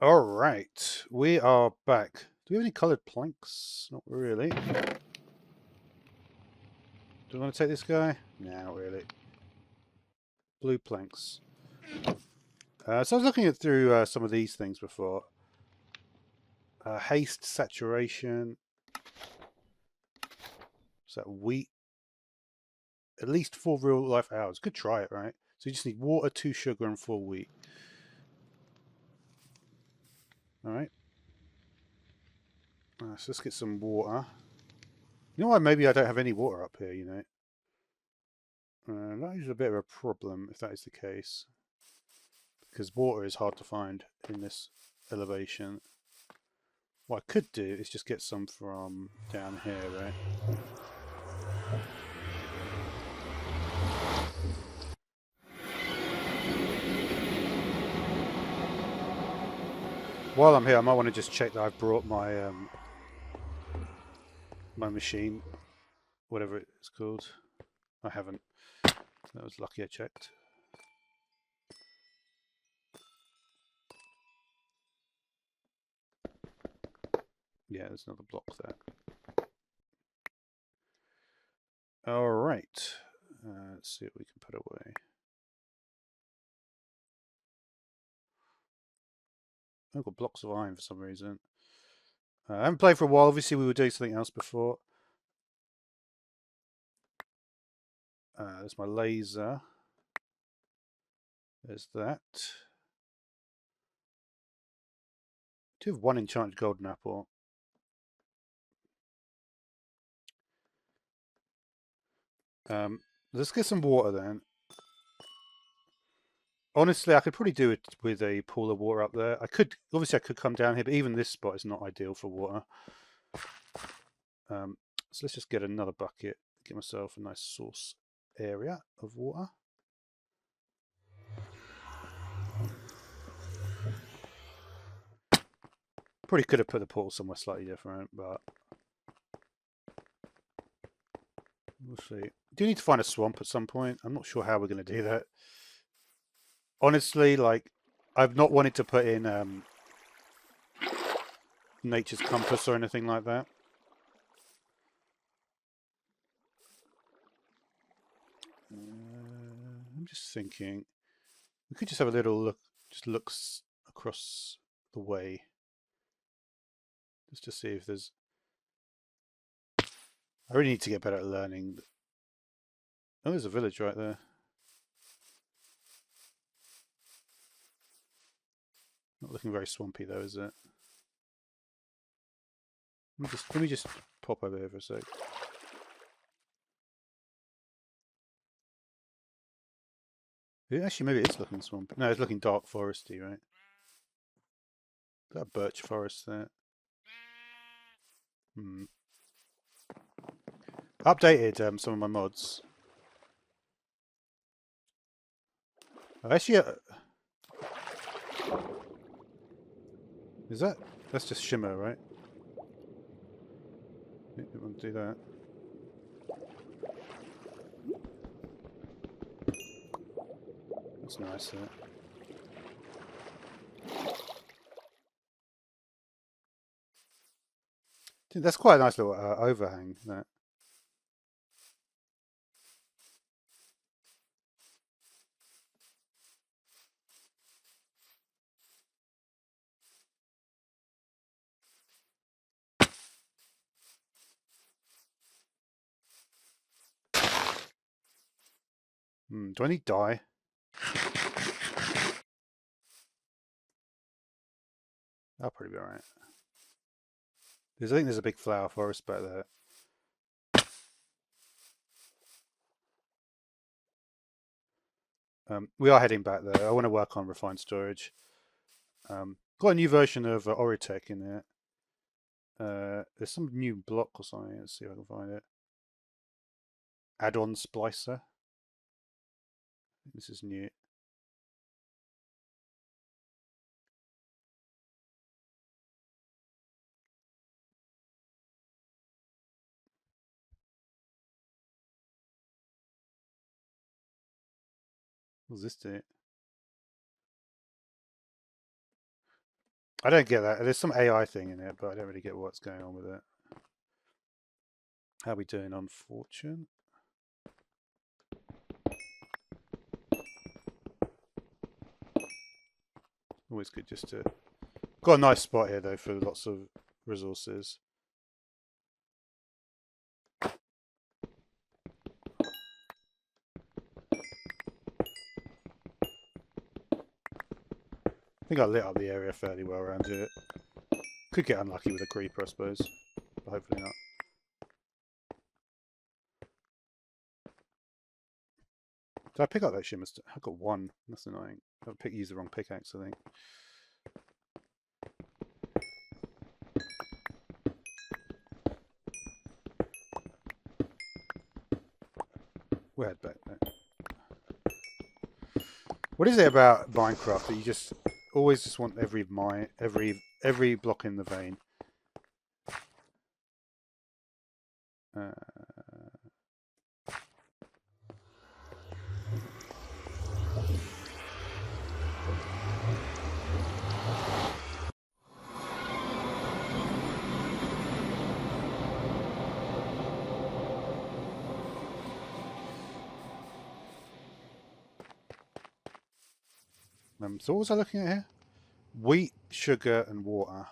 All right, we are back. Do we have any coloured planks? Not really. Do we want to take this guy? Nah, not really. Blue planks. So I was looking at through some of these things before. Haste, saturation. Is that wheat? At least 4 real life hours. Could try it, right? So you just need water, 2 sugar, and 4 wheat. All right. So let's get some water. You know why? Maybe I don't have any water up here. That is a bit of a problem if that is the case, because water is hard to find in this elevation. What I could do is just get some from down here, right? While I'm here, I might want to just check that I've brought my my machine, whatever it's called. I haven't. That was lucky I checked. Yeah, there's another block there. All right. Let's see what we can put away. I've got blocks of iron for some reason. I haven't played for a while. Obviously, we were doing something else before. There's my laser. There's that. I do have one enchanted golden apple. Let's get some water then. Honestly, I could probably do it with a pool of water up there. Obviously, I could come down here, but even this spot is not ideal for water. So let's just get another bucket, get myself a nice source area of water. Probably could have put the pool somewhere slightly different, but we'll see. Do need to find a swamp at some point. I'm not sure how we're going to do that. Honestly, like, I've not wanted to put in nature's compass or anything like that. I'm just thinking we could just have a little look, just looks across the way, just to see if there's. I really need to get better at learning. Oh, there's a village right there. Not looking very swampy though, is it? Let me just pop over here for a sec. Actually, maybe it's looking swampy. No, it's looking dark foresty, right? That birch forest there. Hmm. Updated some of my mods. Actually, is that's just shimmer, right? You want to do that? That's nice. That's quite a nice little overhang. That. Do I need dye? That'll probably be alright. I think there's a big flower forest back there. We are heading back there. I want to work on refined storage. Got a new version of Oritech in there. There's some new block or something. Let's see if I can find it. Add-on splicer. This is new. What's this do? I don't get that. There's some AI thing in it, but I don't really get what's going on with it. How are we doing on fortune? Always good just to... Got a nice spot here, though, for lots of resources. I think I lit up the area fairly well around here. Could get unlucky with a creeper, I suppose, but hopefully not. Did I pick up that shimmer? I got one. That's annoying. I used the wrong pickaxe, I think. We'll head back there. What is it about Minecraft that you just always just want every block in the vein? So what was I looking at here? Wheat, sugar, and water.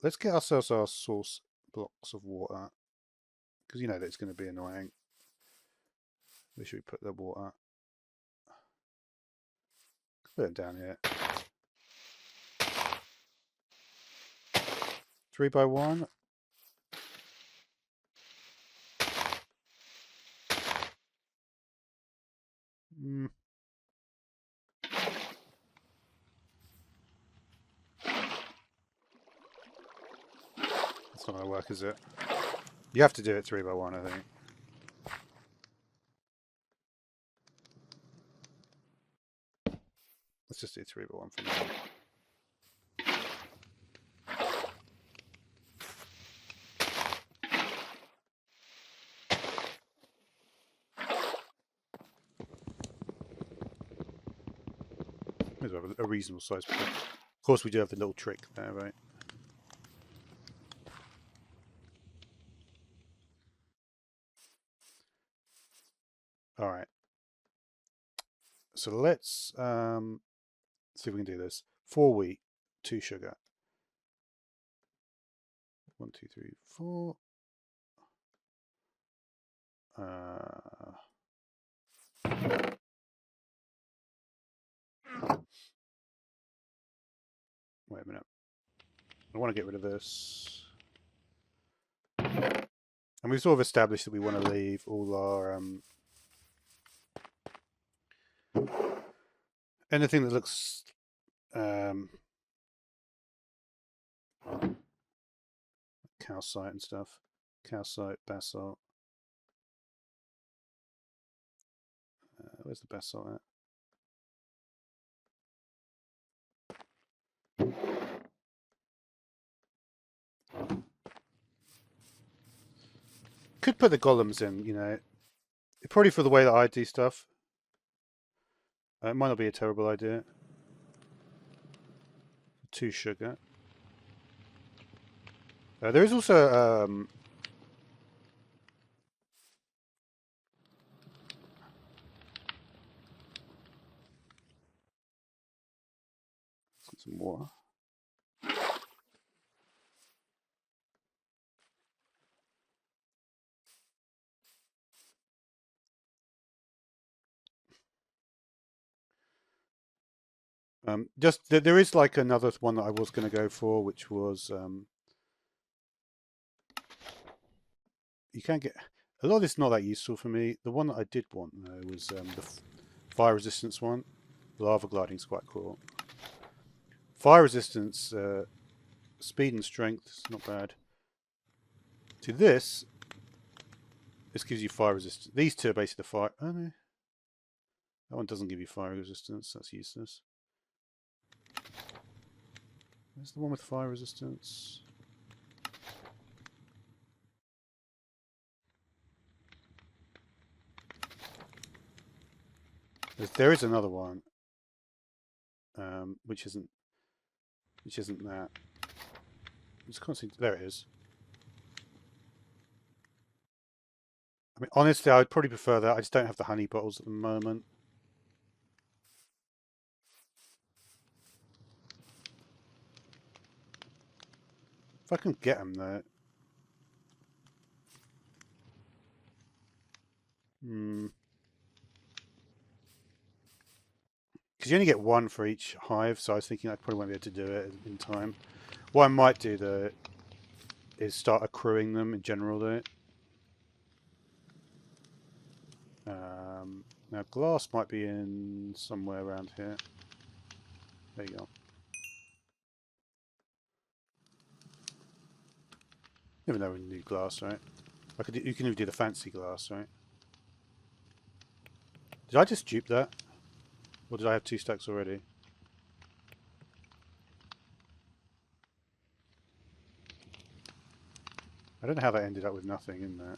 Let's get ourselves our source blocks of water, because you know that it's going to be annoying. Where should we put the water? Put it down here. 3 by 1. That's not going to work, is it? You have to do it 3 by 1, I think. Let's just do 3 by 1 for now. A reasonable size. Of course, we do have the little trick there, right? All right. So let's see if we can do this. 4 wheat, 2 sugar. 1, 2, 3, 4. Wait a minute. I want to get rid of this. And we've sort of established that we want to leave all our anything that looks calcite and stuff. Calcite, basalt. Where's the basalt at? Could put the golems in, you know. Probably for the way that I do stuff. It might not be a terrible idea. 2 sugar. There is also let's get some water. Just there is like another one that I was going to go for, which was you can get a lot of this is not that useful for me. The one that I did want though was the fire resistance one. Lava gliding is quite cool. Fire resistance, speed and strength is not bad. To this gives you fire resistance. These two are basically the fire. Oh no, that one doesn't give you fire resistance. That's useless. Where's the one with fire resistance? There is another one, which isn't. which isn't that. I just can't see. There it is. I mean, honestly, I would probably prefer that. I just don't have the honey bottles at the moment. If I can get them though. Because you only get one for each hive, so I was thinking I probably won't be able to do it in time. What I might do though is start accruing them in general though. Now glass might be in somewhere around here. There you go. Never know when you need glass, right? You can even do the fancy glass, right? Did I just dupe that? Or did I have 2 stacks already? I don't know how that ended up with nothing in there.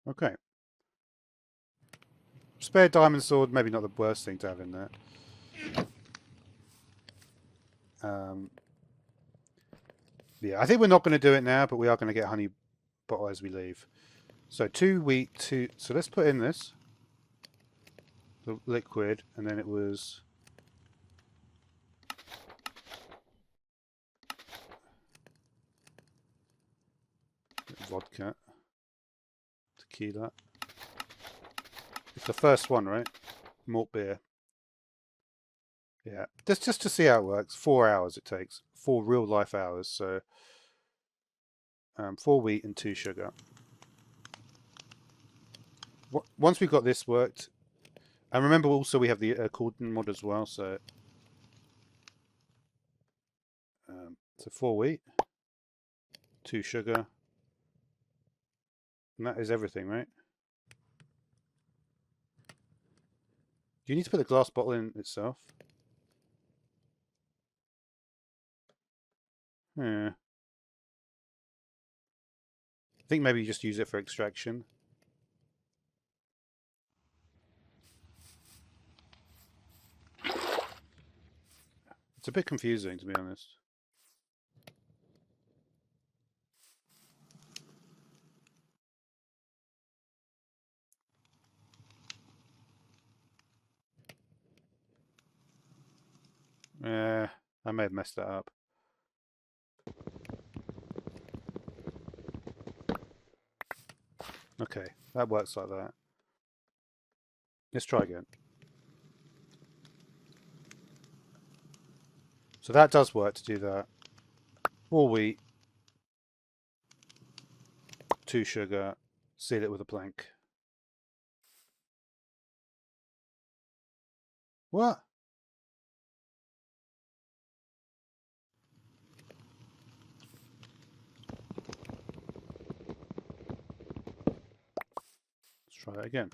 Okay. Spare diamond sword, maybe not the worst thing to have in there. Yeah, I think we're not going to do it now, but we are going to get honey bottle as we leave. So 2 wheat, 2... So let's put in this. The liquid, and then it was... vodka. Tequila. It's the first one, right? Malt beer. Yeah, just to see how it works. 4 hours it takes. 4 real life hours. So 4 wheat and 2 sugar. Once we've got this worked, and remember also we have the Cauldron mod as well. So 4 wheat, 2 sugar, and that is everything, right? Do you need to put the glass bottle in itself? Yeah. I think maybe you just use it for extraction. It's a bit confusing, to be honest. Yeah, I may have messed that up. Okay, that works like that. Let's try again. So that does work to do that. 4 wheat, 2 sugar, seal it with a plank. What? Let's try that again.